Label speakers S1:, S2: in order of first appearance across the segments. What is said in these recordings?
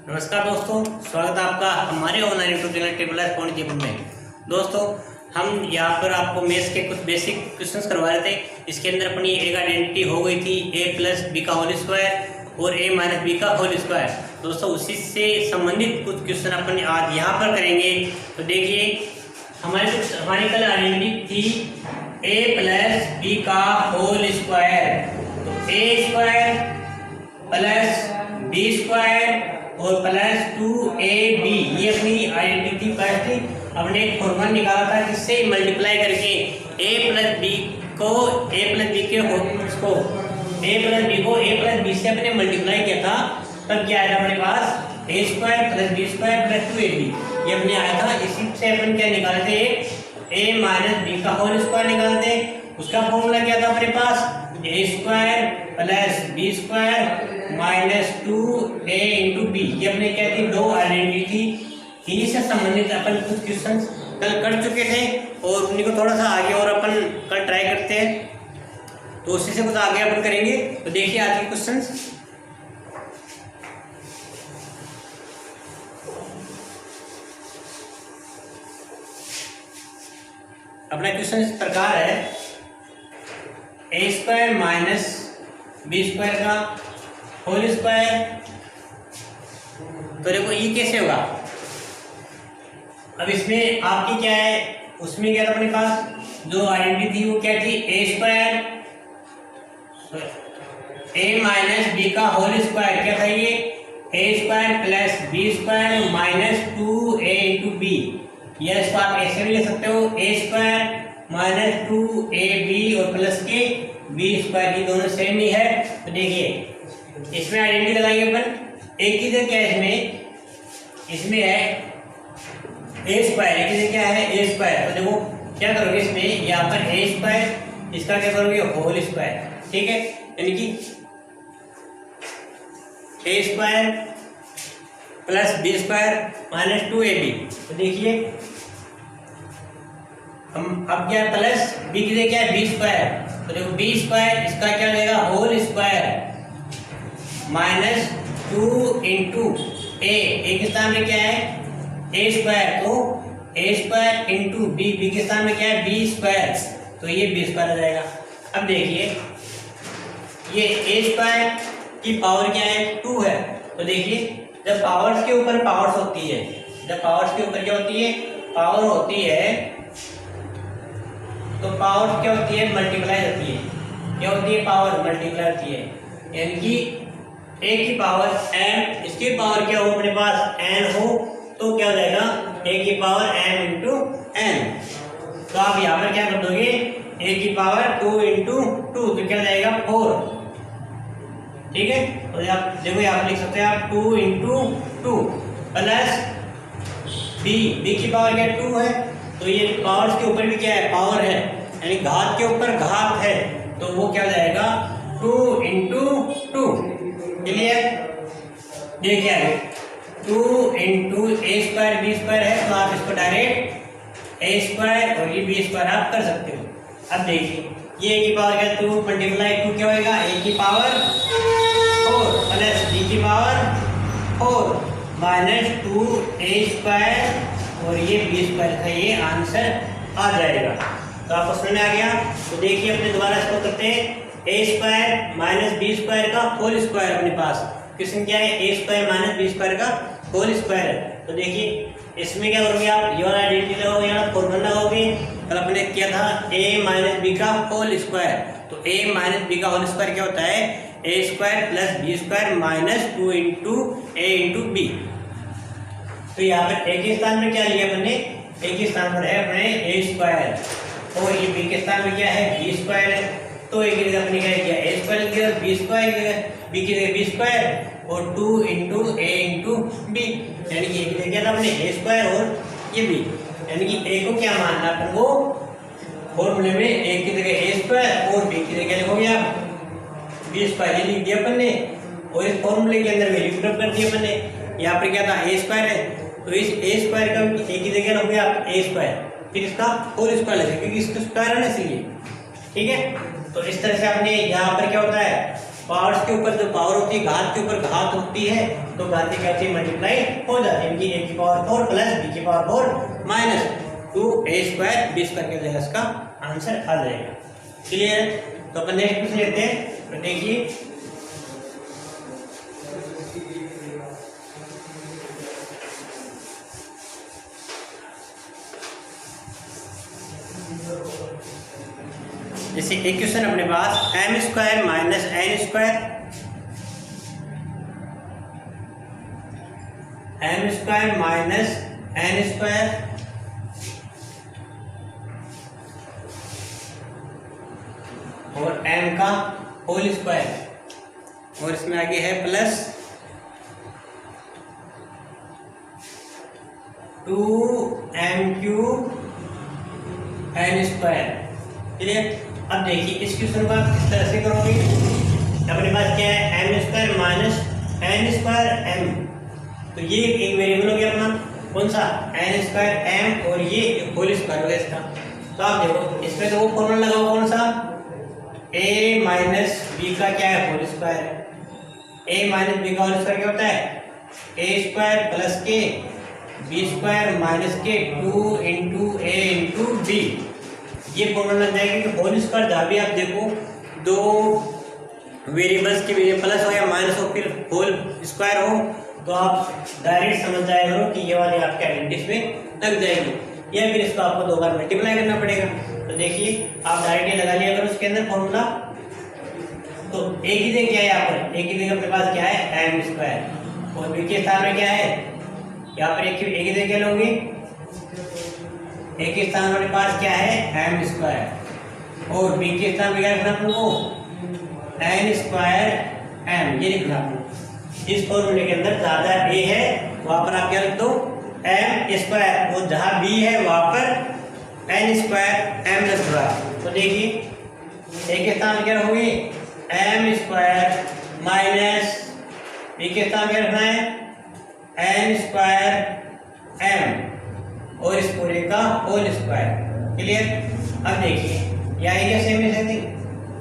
S1: नमस्कार दोस्तों, स्वागत है आपका हमारे online YouTube channel triple S point जीवन में। दोस्तों, हम यहाँ पर आपको मैथ्स के कुछ बेसिक क्वेश्चंस करवा रहे थे। इसके अंदर अपनी एक आइडेंटिटी हो गई थी a प्लस बी का होल स्क्वायर और a माइनस बी का होल स्क्वायर। दोस्तों, उसी से संबंधित कुछ क्वेश्चन अपन आज यहाँ पर करेंगे। तो देखिए, हमारी कल आइडेंटिटी थी a प्लस बी का होल स्क्वायर। तो a square plus B square और प्लस 2ab, ये अपनी आइडेंटिटी फर्स्ट थी। हमने एक फॉर्मूला निकाला था जिससे मल्टीप्लाई करके a प्लस बी को a प्लस बी से अपने मल्टीप्लाई किया था। तब क्या आया था हमारे पास a square plus B square plus 2ab, ये अपने आया था। इसी से अपन क्या निकाले थे, a माइनस बी का होल स्क्वायर निकालते। उसका फॉर्मूला क्या था अपने पास, a square plus B square minus 2a into B. ये अपने क्या थी, दो आइडेंटिटी। इन्हीं से संबंधित अपन कुछ क्वेश्चन कल कर चुके थे और उन्हीं को थोड़ा सा आगे और अपन कल ट्राई करते हैं। तो उसी से कुछ आगे अपन करेंगे। तो देखिए आज के क्वेश्चन। अपना क्वेश्चन इस प्रकार है, a square minus B square का होल स्क्वायर। तो देखो ये कैसे होगा। अब इसमें आपकी क्या है, उसमें क्या था अपने पास, जो आइडेंटिटी थी वो क्या थी, a square a minus B का होल स्क्वायर। क्या था ये, a square plus B square minus 2a into B. या इसको आप ऐसे भी ले सकते हो, a स्क्वायर माइनस 2ab और प्लस के बी स्क्वायर, की दोनों सेम ही है। तो देखिए इसमें आइडेंटिटी लगाएंगे अपन। एक की जगह क्या है, इसमें है a स्क्वायर, एक की जगह क्या है a स्क्वायर। तो देखो क्या करोगे, इसमें यहाँ पर a स्क्वायर, इसका क्या करोगे होल स्क्वायर। ठीक है, यानी कि a square plus B square minus 2ab। तो देखिए हम अब क्या प्लस बी की जगह क्या है बी स्क्वायर। तो देखो बी स्क्वायर, इसका क्या रहेगा होल स्क्वायर माइनस 2 इंटू ए, एक स्थान में क्या है ए स्क्वायर। तो ए स्क्वायर इंटू बी, बी के स्थान में क्या है बी स्क्वायर। तो ये बी स्क्वायर आ जाएगा। अब देखिए ये ए स्क्वायर की पावर क्या है 2 है। तो देखिए जब पावर्स के ऊपर पावर्स होती है, जब पावर्स के ऊपर क्या होती है पावर होती है, तो पावर क्या होती है मल्टीप्लाई होती है। क्या होती है पावर मल्टीप्लाई होती है। यानी कि a की पावर m, इसकी पावर क्या हो अपने पास n हो, तो क्या हो जाएगा a की पावर m इंटू n। तो आप यहाँ पर क्या कर दोगे, a की पावर 2 इंटू 2, तो क्या हो जाएगा 4। ठीक है, तो आप देखो यहाँ पर लिख सकते हैं आप 2 इंटू 2 प्लस b की पावर क्या 2 है। तो ये पावर्स के ऊपर भी क्या है पावर है, यानी घात के ऊपर घात है। तो वो क्या हो जाएगा 2 इंटू 2। क्लियर, ये क्या है 2 इंटू ए स्क्वायर बी स्क्वायर है। तो आप इसको डायरेक्ट ए स्क्वायर और ये बी स्क्वायर आप कर सकते हो। अब देखिए ये ए की पावर क्या 2 मल्टीप्लाई 2 क्या होगा ए की पावर 4 प्लस बी की पावर 4 माइनस 2 ए स्क्वायर और ये बी स्क्वायर का ये आंसर आ जाएगा। तो आपको समझ में आ गया। तो देखिए अपने दोबारा इसको करते हैं, ए स्क्वायर माइनस बी स्क्वायर का होल स्क्वायर। अपने पास क्वेश्चन क्या है, ए स्क्वायर माइनस बी स्क्वायर का होल स्क्वायर है। तो देखिए इसमें क्या करोगे आप, ये वाला आइडेंटिटी लगाओगे, यहाँ फॉर्मूला लगाओगे। कल अपने किया था a माइनस बी का होल स्क्वायर। तो a माइनस बी का होल स्क्वायर क्या होता है, a square plus B square minus 2 into A into B. तो यहाँ पर a के स्थान में क्या लिया अपने, a के स्थान पर है अपने a स्क्वायर और ये b के स्थान में क्या है b स्क्वायर है। तो एक जगह अपने क्या किया a स्क्वायर लिख दिया, b स्क्वायर b की जगह b स्क्वायर और 2 इंटू a इंटू b। यानी कि एक जगह था अपने a स्क्वायर और ये b। यानी कि a को क्या मानना अपन को फॉर्मूले में, a की जगह a स्क्वायर और b की जगह लिखोगे आप b स्क्वायर, ये लिख दिया अपन ने। और इस फॉर्मूले के अंदर वैल्यू पुट कर दी अपन ने। यहाँ पर क्या था a स्क्वायर है, तो इस a स्क्वायर का a की जगह रखोगे आप a स्क्वायर, फिर इसका होल स्क्वायर लगेगा क्योंकि इसका स्क्वायर है ना, इसलिए। ठीक है, तो इस तरह से आपने यहाँ पर क्या होता है पावर्स के ऊपर जो पावर होती है, घात के ऊपर घात होती है, तो घात क्या होती है, मल्टीप्लाई हो जाती है। इनकी a की पावर 4 प्लस b की पावर 4 माइनस 2a² b² के जगह इसका आंसर आ जाएगा। क्लियर? तो अपन नेक्स्ट क्वेश्चन लेते हैं। तो देखिए जैसे एक क्वेश्चन अपने पास m² minus n² m² minus n² और m का होल स्क्वायर और इसमें आगे है प्लस 2m³ n²। क्लियर? अब देखिए इस क्वेश्चन को आप किस तरह से करोगे। अपने पास क्या है, m² माइनस n² m, तो ये एक वेरिएबल हो गया अपना, कौन सा, n² m, और ये होल स्क्वायर हो गया इसका। तो आप देखो इसमें तो वो फॉर्मूला लगाओ, कौन सा, a माइनस b का क्या है, whole square. a minus b का होल स्क्वायर क्या होता है, a² plus k b² minus k 2 into a into b। ये फॉर्मूला लग जाएगा कि होल स्क्वायर जहाँ भी आप देखो दो वेरिएबल्स के बीच प्लस हो या माइनस हो फिर होल स्क्वायर हो, तो आप डायरेक्ट समझ जाएगा कि ये वाले आपके आइडेंटिटीज में लग जाएंगे, या फिर इसको आपको 2 बार मल्टीप्लाई करना पड़ेगा। तो देखिए आप डायरेक्ट ये लगा लिया करो उसके अंदर फॉर्मूला। तो एक ही जगह क्या है, यहाँ पर एक ही जगह अपने पास क्या है, m² और b के स्थान में क्या है, यहाँ पर एक ही जगह क्या लोगे, एक ही स्थान हमारे पास क्या है, m² और b के स्थान में क्या रखना आपको, n² m, ये लिखना आपको। इस फॉर्मूले के अंदर ज्यादा a है वहां पर आप क्या लिख दो, m², और जहां b है वहां पर n² m लिख रहा है। तो देखिए a के स्थान में क्या रखोगे, m² माइनस b के स्थान में क्या रखना है, n² m और इस पूरे का होल स्क्वायर। क्लियर? अब देखिए यहाँ क्या सेम है सेम।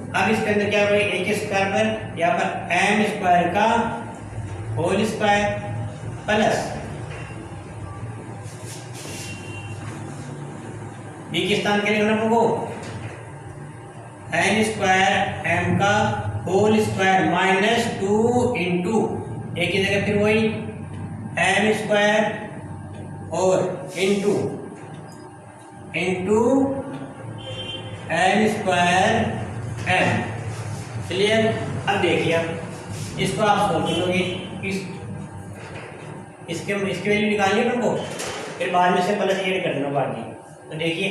S1: अब इसके अंदर क्या होगा, a के स्क्वायर पर यहाँ पर m² का होल स्क्वायर प्लस b के स्थान के लिए लिखना आपको n² m का whole square minus 2 into a की जगह फिर वही m² और इंटू n² m। क्लियर? अब देखिए अब इसको आप सोल्व करोगे, इसके वैल्यू निकालिए तुमको, फिर बाद में से प्लस ऐड कर देना बाकी। तो देखिए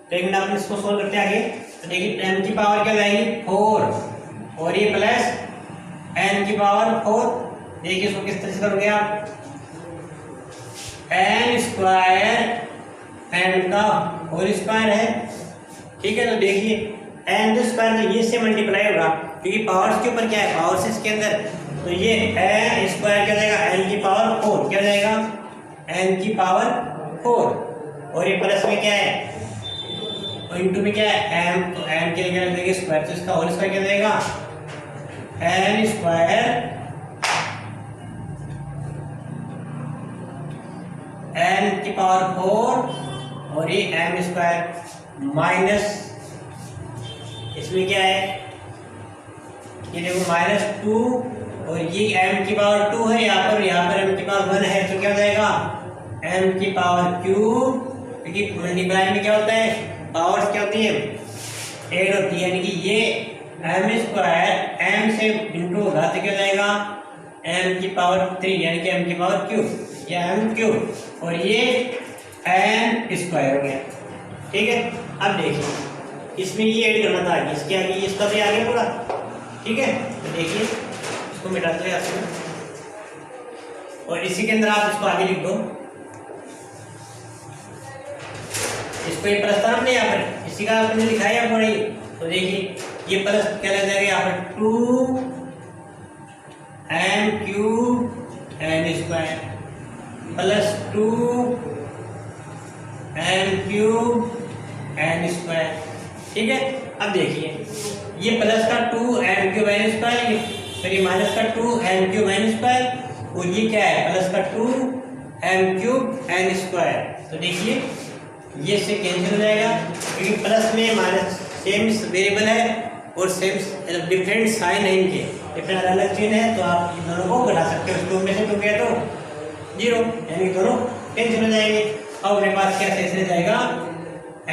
S1: तो एक मिनट आप इसको सोल्व करते आगे। तो देखिए m की पावर क्या जाएगी, 4 और ये प्लस n की पावर 4। देखिए इसको किस तरह से करोगे आप, n² m का होल स्क्वायर है, ठीक है। तो देखिए n स्क्वायर तो ये से मल्टीप्लाई होगा क्योंकि पावर्स के ऊपर क्या है, पावर्स इसके अंदर, तो ये n स्क्वायर क्या जाएगा, n की पावर 4 क्या जाएगा, n की पावर 4 और ये प्लस में क्या है, और इंटू में क्या है m, तो m के लिए क्या स्क्वायर, तो इसका होल स्क्वायर क्या जाएगा, n² n की पावर 4 और ये m² माइनस इसमें क्या है, ये देखो -2 और ये m की पावर 2 है यहाँ पर m की पावर 1 है, तो क्या हो जाएगा m की पावर क्यूब, क्योंकि मल्टीप्लाई में क्या होता है, पावर्स क्या होती है, ऐड होती है, यानी कि ये m² m से इंटू होगा तो क्या हो जाएगा m की पावर 3 यानी कि m की पावर क्यूब या m³ और ये n² हो गया, ठीक है। अब देखिए इसमें ये ऐड करना था आगे, इसके आगे इसका भी आगे पूरा, ठीक है। तो देखिए इसको मिटाते हैं आपसे और इसी के अंदर आप इसको आगे लिख दो, इसको ये प्लस था नहीं यहाँ पर, इसी का आपने लिखा है यहाँ पर। तो देखिए ये प्लस क्या लग जाएगा यहाँ पर 2m³ n² plus 2m³ N square. ठीक है, अब देखिए ये प्लस का 2m³ एन स्क्वायर, फिर ये माइनस का 2m³ एन स्क्वायर, और ये क्या है प्लस का 2m³ एन स्क्वायर। तो देखिए ये से कैंसिल हो जाएगा क्योंकि प्लस में माइनस सेम वेरिएबल है और सेम डिफरेंट साइन है, इनके डिफरेंट अलग अलग चिन्ह है, तो आप इन दोनों को घटा सकते हो। 2 में से 2 गया तो 0, यानी दोनों कैंसिल हो जाएंगे। अब अपने पास क्या शेष रह जाएगा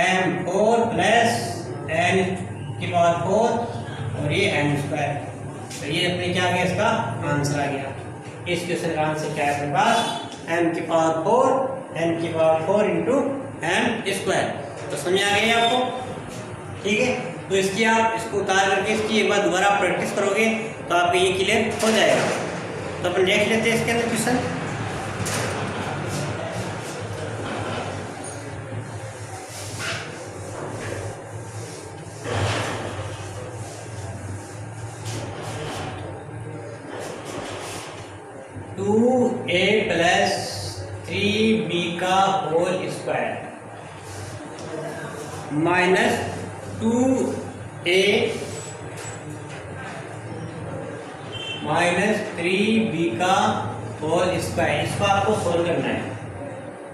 S1: m4 प्लस n⁴ और ये n स्क्वायर। तो ये अपने क्या आ गया, इसका आंसर आ गया। इस क्वेश्चन का आंसर क्या है अपने पास m⁴ इंटू m स्क्वायर। तो समझ आ गई आपको? ठीक है, तो इसकी आप इसको उतार करके इसकी एक बार दोबारा प्रैक्टिस करोगे तो आपको ये क्लियर हो जाएगा। तो अपन देख लेते हैं इसके अंदर क्वेश्चन। a प्लस 3b का whole square minus 2a minus 3b का होल स्क्वायर, इसको आपको सोल्व करना है।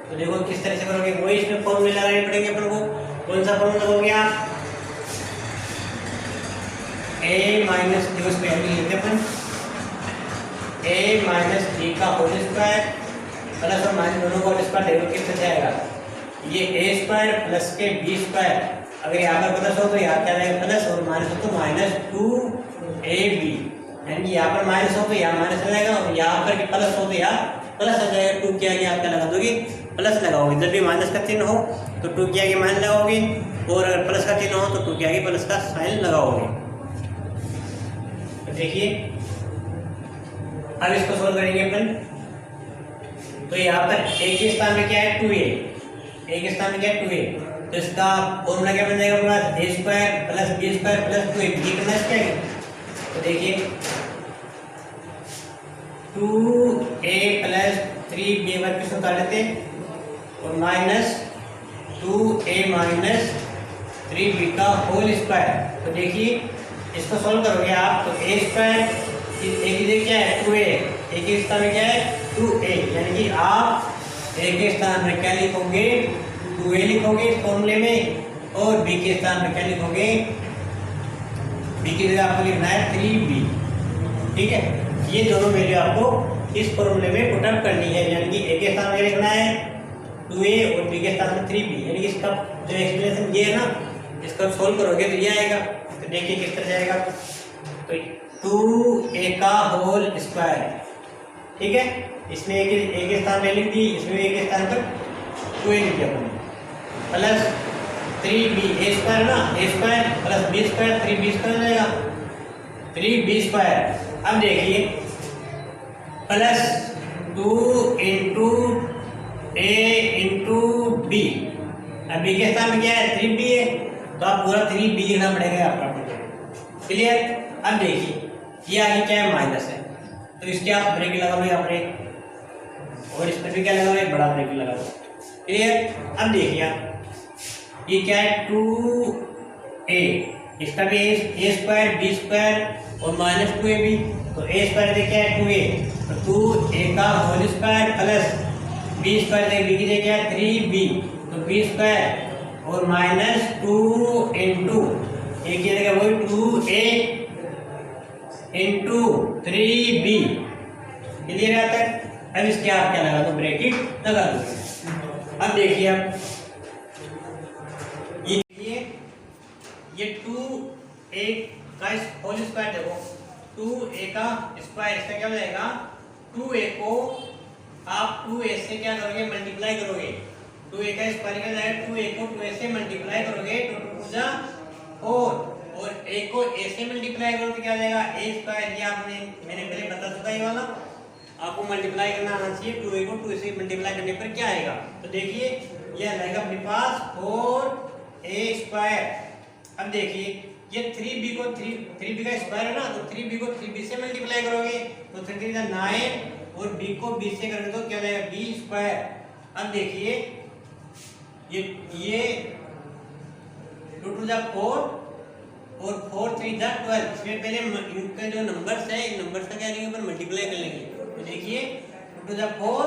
S1: तो देखो किस तरह से करोगे, वही इसमें फॉर्मूले लगाने पड़ेंगे अपन को। कौन सा फॉर्मूला लगोगे आप? a माइनस देखो इसको लिखते हैं अपन a माइनस b का होल स्क्वायर प्लस और माइनस दोनों का होल स्क्वायर देखो किस तरह आएगा, ये a स्क्वायर प्लस के b स्क्वायर, अगर यहाँ पर प्लस हो तो यहाँ क्या आएगा प्लस, और माइनस हो तो माइनस 2ab, यानी यहाँ पर माइनस हो तो यहाँ माइनस आ जाएगा, और यहाँ पर प्लस हो तो यहाँ प्लस आ जाएगा। 2 के आगे आप क्या लगा दोगे, प्लस लगाओगे। जब भी माइनस का चिन्ह हो तो 2 के आगे माइनस लगाओगे, और अगर प्लस का चिन्ह हो तो 2 के आगे प्लस का साइन लगाओगे। तो देखिए अब इसको सोल्व करेंगे अपन। तो यहाँ पर a के स्थान में क्या है 2a, a के स्थान में क्या है 2a, तो इसका फॉर्मूला क्या बन जाएगा हमारा a square plus b square plus 2a, b करना है क्या है। तो देखिए 2a प्लस 3b वर्ग किसको काट लेते और माइनस 2a माइनस 3b का होल स्क्वायर। तो देखिए इसको सोल्व करोगे आप तो a स्क्वायर एक क्या है 2a, एक के स्थान में क्या है 2a, यानी कि आप a के स्थान में क्या लिखोगे 2a लिखोगे इस फॉर्मूले में, और b के स्थान में क्या लिखोगे, b की जगह आपको लिखना है 3b। ठीक है, ये दोनों वैल्यू आपको इस फॉर्मूले में पुट अप करनी है, यानी कि a के स्थान में लिखना है 2a और b के स्थान में 3b, यानी कि इसका जो एक्सप्रेशन ये है ना, इसको सोल्व करोगे तो ये आएगा। तो देखिए किस तरह जाएगा, तो 2a का होल स्क्वायर, ठीक है, इसमें एक स्थान में लिख दी, इसमें एक स्थान पर 2a लिख दिया हमने, प्लस 3b a स्क्वायर ना, a square plus b square 3b square जाएगा 3b स्क्वायर। अब देखिए plus 2 into a into b, अब b के स्थान में क्या है 3b है, तो आप पूरा 3b लिखना पड़ेगा आपका। क्लियर? अब देखिए ये आगे क्या है माइनस है, तो इसके आप ब्रेक लगा लो यहाँ पर, और इस पर भी क्या लगा लो बड़ा ब्रेक लगा लो। क्लियर? अब देखिए आप ये क्या है 2a, इसका भी a स्क्वायर b स्क्वायर और माइनस 2ab, तो a स्क्वायर दे क्या है 2a, तो 2a का whole square plus b square दे b की जगह क्या है 3b, तो b स्क्वायर और माइनस 2 इंटू एक की जगह वही 2a इंटू 3b। क्लियर आता है? अब इसके आप क्या लगा दो ब्रैकेट लगा दो। अब देखिए आप ये 2a का होल स्क्वायर देखो, 2a का स्क्वायर, इसका क्या हो जाएगा 2a को आप 2a से क्या करोगे मल्टीप्लाई करोगे, 2a का स्क्वायर क्या जाएगा 2a को 2a से मल्टीप्लाई करोगे तो 2 जा 4, और a को a से मल्टीप्लाई करो तो क्या आ जाएगा a स्क्वायर, ये आपने मैंने पहले बता चुका ये वाला, आपको मल्टीप्लाई करना आना चाहिए। 2a को 2 से मल्टीप्लाई करने पर क्या आएगा, तो देखिए ये आ जाएगा अपने पास 4a स्क्वायर। अब देखिए ये 3b को 3b का स्क्वायर है ना, तो 3b को 3b से मल्टीप्लाई करोगे तो 3 3 9, और b को b से करोगे तो क्या हो जाएगा b स्क्वायर। अब देखिए ये 2 टू द 4 और 4 3 द 12। इसमें पहले इनका जो नंबर्स है इन नंबर्स का क्या लेंगे अपन मल्टीप्लाई कर लेंगे। तो देखिए 2 to the 4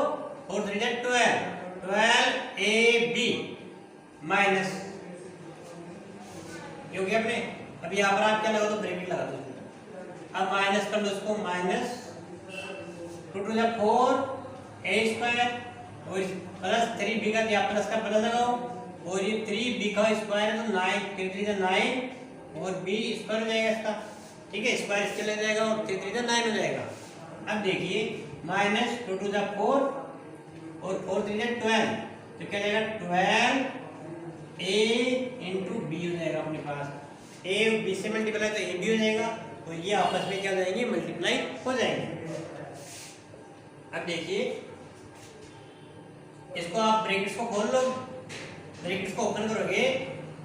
S1: 4 3 the 12 12ab minus ये हो गया अपने। अब यहाँ पर आप क्या लगा दो ब्रैकेट लगा दो। अब माइनस कर दो इसको minus 2 to the 4 a square और प्लस 3b का यहाँ प्लस का प्लस लगाओ और ये 3b का स्क्वायर है तो 9 3 द 9 और b स्क्वायर हो जाएगा इसका। ठीक है स्क्वायर इसके लग जाएगा और 3 द 9 हो जाएगा। अब देखिए माइनस 2 टू द 4 और 4 3 द 12 तो क्या जाएगा 12a इंटू b हो जाएगा अपने पास। a b से मल्टीप्लाई तो a b हो जाएगा तो ये आपस में क्या हो जाएंगे मल्टीप्लाई हो जाएंगे। अब देखिए इसको आप ब्रैकेट्स को खोल लो। ब्रैकेट्स को ओपन करोगे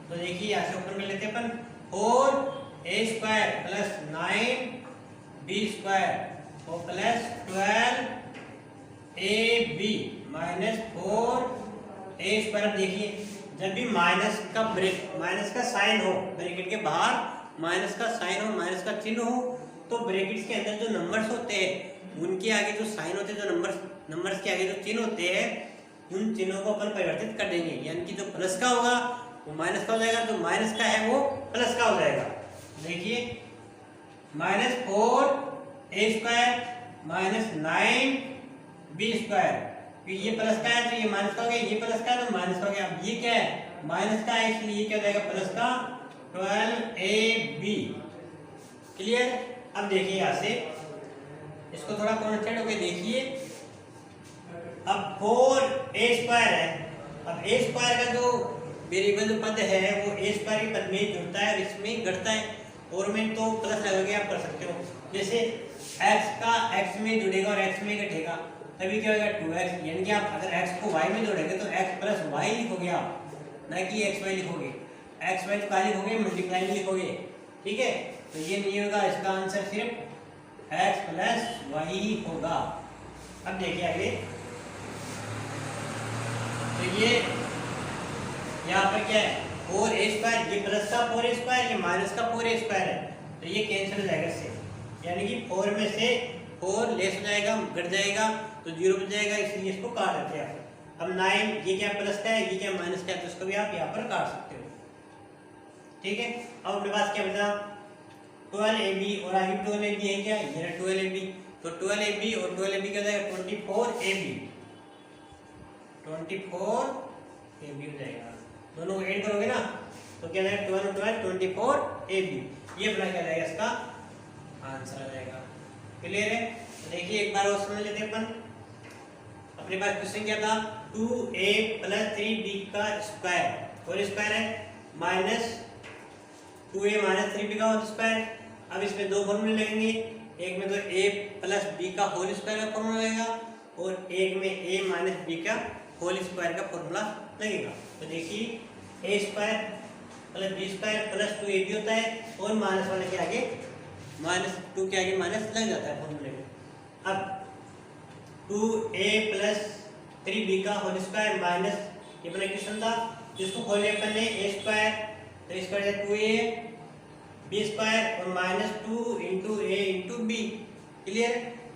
S1: तो देखिए यहाँ से ओपन कर लेते हैं अपन 4a square plus 9b square और plus 12ab minus 4a square. देखिए जब भी माइनस का साइन हो ब्रैकेट के बाहर माइनस का साइन हो माइनस का चिन्ह हो तो ब्रैकेट्स के अंदर जो नंबर्स होते हैं उनके आगे जो साइन होते हैं जो नंबर्स के आगे जो चिन्ह होते हैं उन चिन्हों को अपन परिवर्तित कर देंगे। यानी कि जो प्लस का होगा वो माइनस का हो जाएगा, जो माइनस का है वो प्लस का हो जाएगा। देखिए minus 4a square minus 9b square ये प्लस का है तो ये माइनस का हो गया, ये प्लस का है तो माइनस का हो गया। अब ये क्या है माइनस का है इसलिए ये क्या हो जाएगा प्लस का 12ab। क्लियर। अब देखिए यहाँ से इसको थोड़ा कॉन्सेंट्रेट होकर देखिए। अब 4a स्क्वायर है। अब a स्क्वायर का जो वेरिएबल जो पद है वो a स्क्वायर के पद में जुड़ता है और इसमें घटता है और में तो प्लस लगा के आप कर सकते हो। जैसे x का x में जुड़ेगा और x में घटेगा तभी क्या होगा 2x। यानी कि आप अगर x को y में जोड़ेंगे तो x प्लस y लिखोगे आप, ना कि xy लिखोगे। xy तो क्या लिखोगे मल्टीप्लाई में लिखोगे। ठीक है तो ये नहीं होगा, इसका आंसर सिर्फ x प्लस y ही होगा। अब देखिए आगे तो ये यहाँ पर क्या है 4a स्क्वायर, ये प्लस का 4a स्क्वायर ये माइनस का 4a स्क्वायर है तो ये कैंसिल हो जाएगा इससे। यानी कि 4 में से 4 लेस हो जाएगा घट जाएगा तो 0 बच जाएगा, इसलिए इसको काट देते हैं। अब 9 ये क्या प्लस का है ये क्या माइनस का है तो इसको भी आप यहाँ पर काट सकते हो। ठीक है अब अपने पास क्या बचा 12ab और आगे 12ab है क्या ये 12ab तो 12ab और 12ab क्या हो जाएगा 24ab हो जाएगा। दोनों को ऐड करोगे ना तो क्या जाएगा 12 12 24ab ये अपना क्या जाएगा इसका आंसर आ जाएगा। क्लियर है। तो देखिए एक बार और समझ लेते हैं अपन। अपने पास क्वेश्चन क्या था 2a प्लस 3b का स्क्वायर और स्क्वायर है माइनस 2a माइनस 3b का होल स्क्वायर। अब इसमें दो फॉर्मूले लगेंगे, एक में तो a प्लस b का होल स्क्वायर का फॉर्मूला लगेगा और एक में a माइनस b का होल स्क्वायर का फॉर्मूला लगेगा। तो देखिए a square plus b square plus 2ab होता है और माइनस वाले के आगे माइनस 2 के आगे माइनस लग जाता है फॉर्मूले में। अब 2a प्लस 3b का होल स्क्वायर माइनस ये अपना इक्वेशन था जिसको खोले अपन ने a स्क्वायर तो स्क्वायर है 2a b स्क्वायर और minus 2 into a into b। Clear.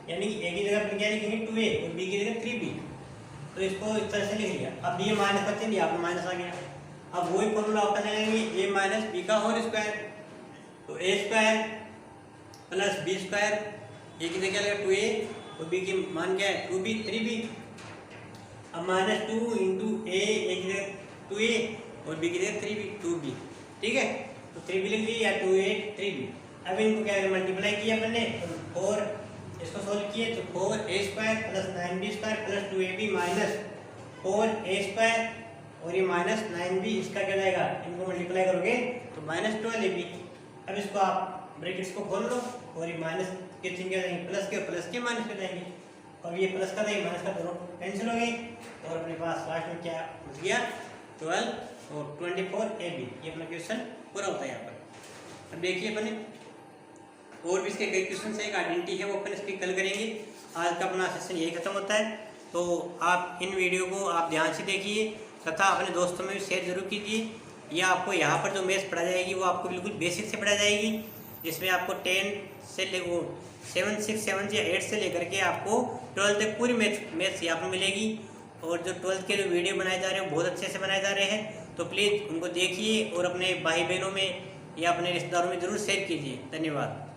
S1: यानी कि a की जगह पर क्या लिखेंगे 2a और b की जगह 3b तो इसको इस तरह से लिख लिया। अब ये माइनस का चिन्ह यहाँ पर माइनस आ गया। अब वही फॉर्मूला अपन लगाएंगे a माइनस b का होल स्क्वायर तो a square plus b square ये की जगह लगेगा 2a और b की मान क्या है 2b 3b। अब माइनस 2 इंटू a की जगह 2a और b की जगह 3b 2b। ठीक है तो 3b लिख लिया 2a 3b। अब इनको क्या मल्टीप्लाई किया अपन ने और इसको सोल्व किए तो 4a square plus 9b square plus 2ab minus 4a square और ये माइनस 9b इसका क्या जाएगा इनको मल्टीप्लाई करोगे तो माइनस 12ab। अब इसको आप ब्रैकेट्स को खोल लो और ये माइनस के चिन्ह क्या जाएंगे प्लस के माइनस के जाएंगे और ये प्लस का नहीं माइनस का दोनों कैंसिल हो गए और अपने पास लास्ट में क्या बच गया 12 और 24ab। ये अपना क्वेश्चन पूरा होता है यहाँ पर। अब देखिए अपने और भी इसके कई क्वेश्चन है, एक आइडेंटिटी है वो अपन इसकी कल करेंगे। आज का अपना सेशन यही खत्म होता है। तो आप इन वीडियो को आप ध्यान से देखिए तथा अपने दोस्तों में भी शेयर जरूर कीजिए या आपको यहाँ पर जो मैथ्स पढ़ा जाएगी वो आपको बिल्कुल बेसिक से पढ़ा जाएगी, जिसमें आपको 10 से ले वो 7, 6, 7 या 8 से लेकर के आपको 12 तक पूरी मैथ्स यहाँ पर मिलेगी। और जो 12th के जो वीडियो बनाए जा रहे हैं वो बहुत अच्छे से बनाए जा रहे हैं, तो प्लीज़ उनको देखिए और अपने भाई बहनों में या अपने रिश्तेदारों में ज़रूर शेयर कीजिए। धन्यवाद।